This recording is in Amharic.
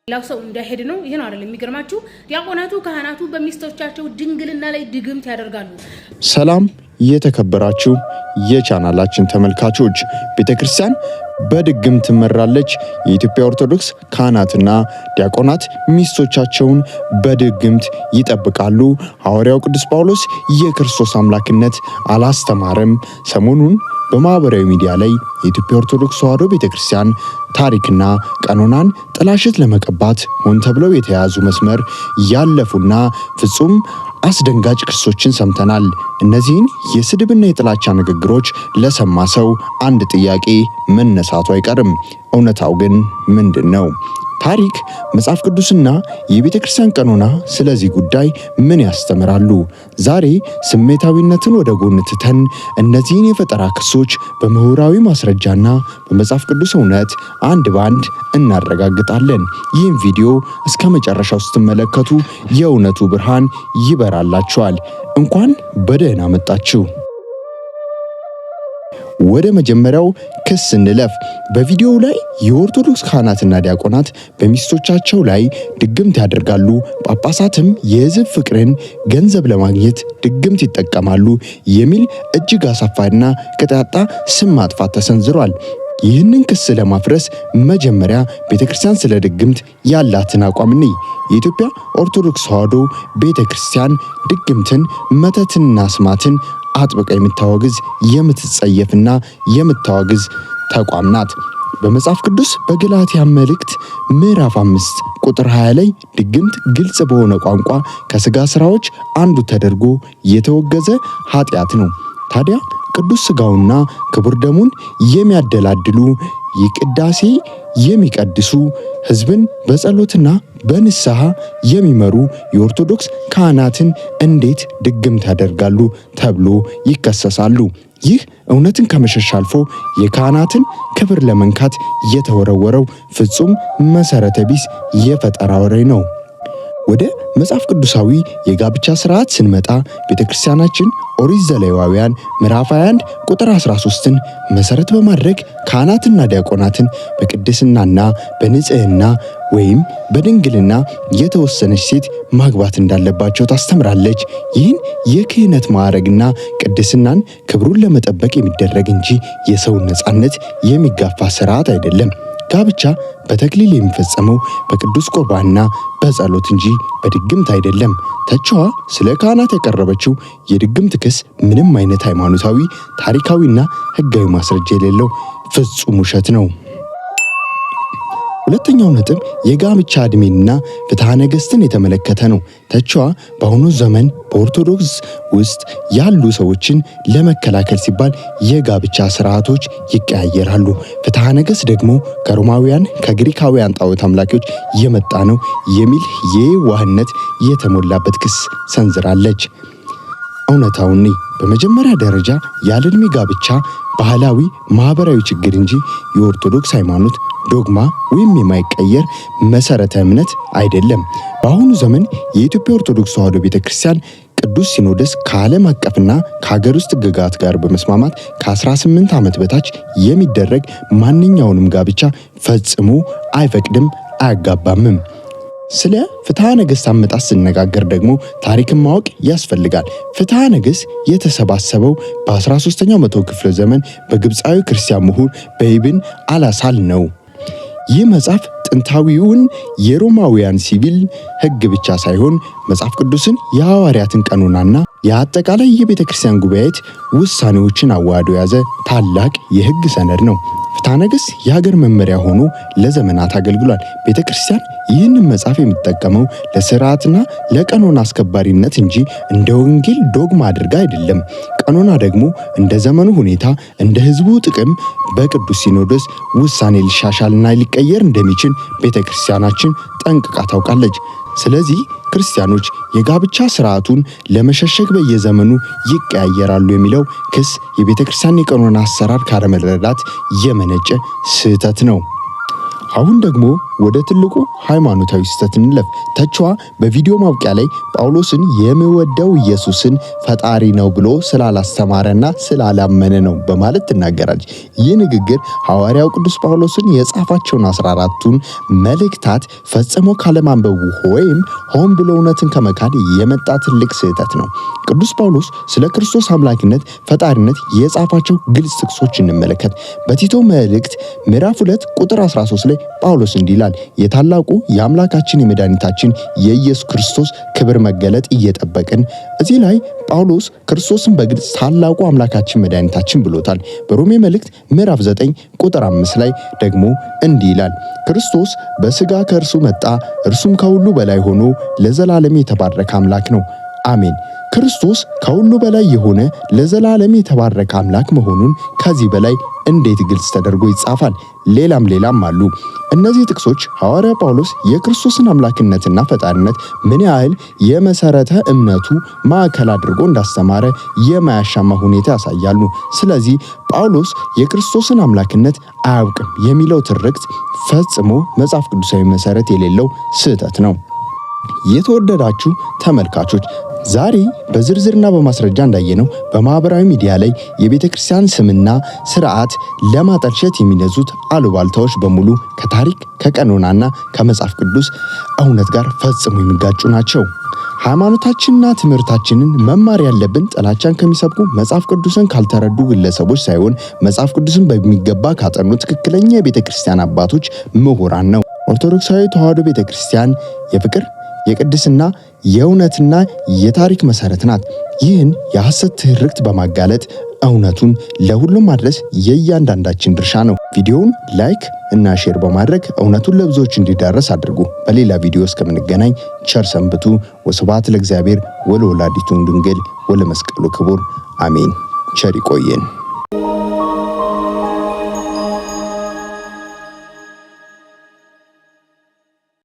ላው ሰው እንዳይሄድ ነው። ይሄን አይደል የሚገርማችሁ? ዲያቆናቱ ካህናቱ በሚስቶቻቸው ድንግልና ላይ ድግምት ያደርጋሉ። ሰላም የተከበራችሁ የቻናላችን ተመልካቾች፣ ቤተክርስቲያን በድግምት ትመራለች። የኢትዮጵያ ኦርቶዶክስ ካህናትና ዲያቆናት ሚስቶቻቸውን በድግምት ይጠብቃሉ። ሐዋርያው ቅዱስ ጳውሎስ የክርስቶስ አምላክነት አላስተማረም። ሰሞኑን በማህበራዊ ሚዲያ ላይ የኢትዮጵያ ኦርቶዶክስ ተዋሕዶ ቤተክርስቲያን ታሪክና ቀኖናን ጥላሸት ለመቀባት ሆን ተብለው የተያዙ መስመር ያለፉና ፍጹም አስደንጋጭ ክሶችን ሰምተናል። እነዚህን የስድብና የጥላቻ ንግግሮች ለሰማ ሰው አንድ ጥያቄ መነሳቱ አይቀርም። እውነታው ግን ምንድነው? ታሪክ፣ መጽሐፍ ቅዱስና የቤተክርስቲያን ቀኖና ስለዚህ ጉዳይ ምን ያስተምራሉ? ዛሬ ስሜታዊነትን ወደ ጎን ትተን እነዚህን የፈጠራ ክሶች በምሁራዊ ማስረጃና በመጽሐፍ ቅዱስ እውነት አንድ ባንድ እናረጋግጣለን። ይህን ቪዲዮ እስከ መጨረሻው ስትመለከቱ የእውነቱ ብርሃን ይበራላችኋል። እንኳን በደህና መጣችሁ። ወደ መጀመሪያው ክስ እንለፍ። በቪዲዮው ላይ የኦርቶዶክስ ካህናትና ዲያቆናት በሚስቶቻቸው ላይ ድግምት ያደርጋሉ፣ ጳጳሳትም የሕዝብ ፍቅርን ገንዘብ ለማግኘት ድግምት ይጠቀማሉ የሚል እጅግ አሳፋሪና ቅጣጣ ስም ማጥፋት ተሰንዝሯል። ይህንን ክስ ለማፍረስ መጀመሪያ ቤተክርስቲያን ስለ ድግምት ያላትን አቋም እንይ። የኢትዮጵያ ኦርቶዶክስ ተዋሕዶ ቤተክርስቲያን ድግምትን፣ መተትንና አስማትን አጥብቃ የምታወግዝ የምትጸየፍና የምታወግዝ ተቋም ናት። በመጽሐፍ ቅዱስ በገላትያ መልእክት ምዕራፍ 5 ቁጥር 20 ላይ ድግምት ግልጽ በሆነ ቋንቋ ከሥጋ ሥራዎች አንዱ ተደርጎ የተወገዘ ኃጢአት ነው። ታዲያ ቅዱስ ሥጋውና ክቡር ደሙን የሚያደላድሉ የቅዳሴ የሚቀድሱ ሕዝብን በጸሎትና በንስሐ የሚመሩ የኦርቶዶክስ ካህናትን እንዴት ድግምት ያደርጋሉ ተብሎ ይከሰሳሉ? ይህ እውነትን ከመሸሽ አልፎ የካህናትን ክብር ለመንካት የተወረወረው ፍጹም መሰረተ ቢስ የፈጠራ ወሬ ነው። ወደ መጽሐፍ ቅዱሳዊ የጋብቻ ስርዓት ስንመጣ ቤተክርስቲያናችን ኦሪት ዘሌዋውያን ምዕራፍ 21 ቁጥር 13ን መሰረት በማድረግ ካህናትና ዲያቆናትን በቅድስናና በንጽህና ወይም በድንግልና የተወሰነች ሴት ማግባት እንዳለባቸው ታስተምራለች። ይህን የክህነት ማዕረግና ቅድስናን ክብሩን ለመጠበቅ የሚደረግ እንጂ የሰውን ነጻነት የሚጋፋ ስርዓት አይደለም። ጋብቻ በተክሊል የሚፈጸመው በቅዱስ ቁርባንና በጸሎት እንጂ በድግምት አይደለም። ተቺዋ ስለ ካህናት ያቀረበችው የድግምት ክስ ምንም አይነት ሃይማኖታዊ፣ ታሪካዊና ሕጋዊ ማስረጃ የሌለው ፍጹም ውሸት ነው። ሁለተኛው ነጥብ የጋብቻ ዕድሜንና ፍትሐ ነገሥትን የተመለከተ ነው። ተቺዋ በአሁኑ ዘመን በኦርቶዶክስ ውስጥ ያሉ ሰዎችን ለመከላከል ሲባል የጋብቻ ስርዓቶች ይቀያየራሉ። ፍትሐ ነገሥት ደግሞ ከሮማውያን ከግሪካውያን ጣዖት አምላኪዎች የመጣ ነው የሚል የዋህነት የተሞላበት ክስ ሰንዝራለች። እውነታውን በመጀመሪያ ደረጃ ያለ ዕድሜ ጋብቻ ባህላዊ ማህበራዊ ችግር እንጂ የኦርቶዶክስ ሃይማኖት ዶግማ ወይም የማይቀየር መሰረተ እምነት አይደለም። በአሁኑ ዘመን የኢትዮጵያ ኦርቶዶክስ ተዋሕዶ ቤተክርስቲያን ቅዱስ ሲኖዶስ ከዓለም አቀፍና ከሀገር ውስጥ ሕግጋት ጋር በመስማማት ከ18 ዓመት በታች የሚደረግ ማንኛውንም ጋብቻ ፈጽሞ አይፈቅድም፣ አያጋባምም። ስለ ፍትሐ ነገሥት አመጣጥ ስነጋገር ደግሞ ታሪክን ማወቅ ያስፈልጋል። ፍትሐ ነገሥት የተሰባሰበው በ13ኛው መቶ ክፍለ ዘመን በግብፃዊ ክርስቲያን ምሁር በኢብን አላሳል ነው። ይህ መጽሐፍ ጥንታዊውን የሮማውያን ሲቪል ሕግ ብቻ ሳይሆን መጽሐፍ ቅዱስን፣ የሐዋርያትን ቀኖናና የአጠቃላይ የቤተ ክርስቲያን ጉባኤት ውሳኔዎችን አዋህዶ የያዘ ታላቅ የሕግ ሰነድ ነው። ፍትሐ ነገሥት የሀገር መመሪያ ሆኖ ለዘመናት አገልግሏል። ቤተ ክርስቲያን ይህንን መጽሐፍ የሚጠቀመው ለስርዓትና ለቀኖና አስከባሪነት እንጂ እንደ ወንጌል ዶግማ አድርጋ አይደለም። ቀኖና ደግሞ እንደ ዘመኑ ሁኔታ፣ እንደ ሕዝቡ ጥቅም በቅዱስ ሲኖዶስ ውሳኔ ሊሻሻልና ሊቀየር እንደሚችል ቤተ ክርስቲያናችን ጠንቅቃ ታውቃለች። ስለዚህ ክርስቲያኖች የጋብቻ ስርዓቱን ለመሸሸግ በየዘመኑ ይቀያየራሉ የሚለው ክስ የቤተ ክርስቲያን የቀኖና አሰራር ካለመረዳት የመነጨ ስህተት ነው። አሁን ደግሞ ወደ ትልቁ ሃይማኖታዊ ስህተት እንለፍ። ተችዋ በቪዲዮ ማብቂያ ላይ ጳውሎስን የምወደው ኢየሱስን ፈጣሪ ነው ብሎ ስላላስተማረና ስላላመነ ነው በማለት ትናገራለች። ይህ ንግግር ሐዋርያው ቅዱስ ጳውሎስን የጻፋቸውን 14ቱን መልእክታት ፈጽሞ ካለማንበቡ ወይም ሆን ብሎ እውነትን ከመካድ የመጣ ትልቅ ስህተት ነው። ቅዱስ ጳውሎስ ስለ ክርስቶስ አምላክነት ፈጣሪነት የጻፋቸው ግልጽ ጥቅሶች እንመለከት። በቲቶ መልእክት ምዕራፍ 2 ቁጥር 13 ላይ ጳውሎስ እንዲህ ይላል፣ የታላቁ የአምላካችን የመድኃኒታችን የኢየሱስ ክርስቶስ ክብር መገለጥ እየጠበቅን። እዚህ ላይ ጳውሎስ ክርስቶስን በግልጽ ታላቁ አምላካችን መድኃኒታችን ብሎታል። በሮሜ መልእክት ምዕራፍ 9 ቁጥር 5 ላይ ደግሞ እንዲህ ይላል፣ ክርስቶስ በሥጋ ከእርሱ መጣ፣ እርሱም ከሁሉ በላይ ሆኖ ለዘላለም የተባረከ አምላክ ነው። አሜን። ክርስቶስ ከሁሉ በላይ የሆነ ለዘላለም የተባረከ አምላክ መሆኑን ከዚህ በላይ እንዴት ግልጽ ተደርጎ ይጻፋል? ሌላም አሉ። እነዚህ ጥቅሶች ሐዋርያ ጳውሎስ የክርስቶስን አምላክነትና ፈጣሪነት ምን ያህል የመሰረተ እምነቱ ማዕከል አድርጎ እንዳስተማረ የማያሻማ ሁኔታ ያሳያሉ። ስለዚህ ጳውሎስ የክርስቶስን አምላክነት አያውቅም የሚለው ትርክት ፈጽሞ መጽሐፍ ቅዱሳዊ መሰረት የሌለው ስህተት ነው። የተወደዳችሁ ተመልካቾች ዛሬ በዝርዝርና በማስረጃ እንዳየነው በማህበራዊ ሚዲያ ላይ የቤተ ክርስቲያን ስምና ስርዓት ለማጠልሸት የሚነዙት አሉባልታዎች በሙሉ ከታሪክ ከቀኖናና ከመጽሐፍ ቅዱስ እውነት ጋር ፈጽሞ የሚጋጩ ናቸው። ሃይማኖታችንና ትምህርታችንን መማር ያለብን ጥላቻን ከሚሰብኩ መጽሐፍ ቅዱስን ካልተረዱ ግለሰቦች ሳይሆን መጽሐፍ ቅዱስን በሚገባ ካጠኑ ትክክለኛ የቤተ ክርስቲያን አባቶች ምሁራን ነው። ኦርቶዶክሳዊ ተዋሕዶ ቤተ ክርስቲያን የፍቅር የቅድስና የእውነትና የታሪክ መሰረት ናት። ይህን የሐሰት ትርክት በማጋለጥ እውነቱን ለሁሉም ማድረስ የእያንዳንዳችን ድርሻ ነው። ቪዲዮውን ላይክ እና ሼር በማድረግ እውነቱን ለብዙዎች እንዲዳረስ አድርጉ። በሌላ ቪዲዮ እስከምንገናኝ ቸር ሰንብቱ። ወስብሐት ለእግዚአብሔር ወለወላዲቱ ድንግል ወለመስቀሉ ክቡር አሜን። ቸር ይቆየን።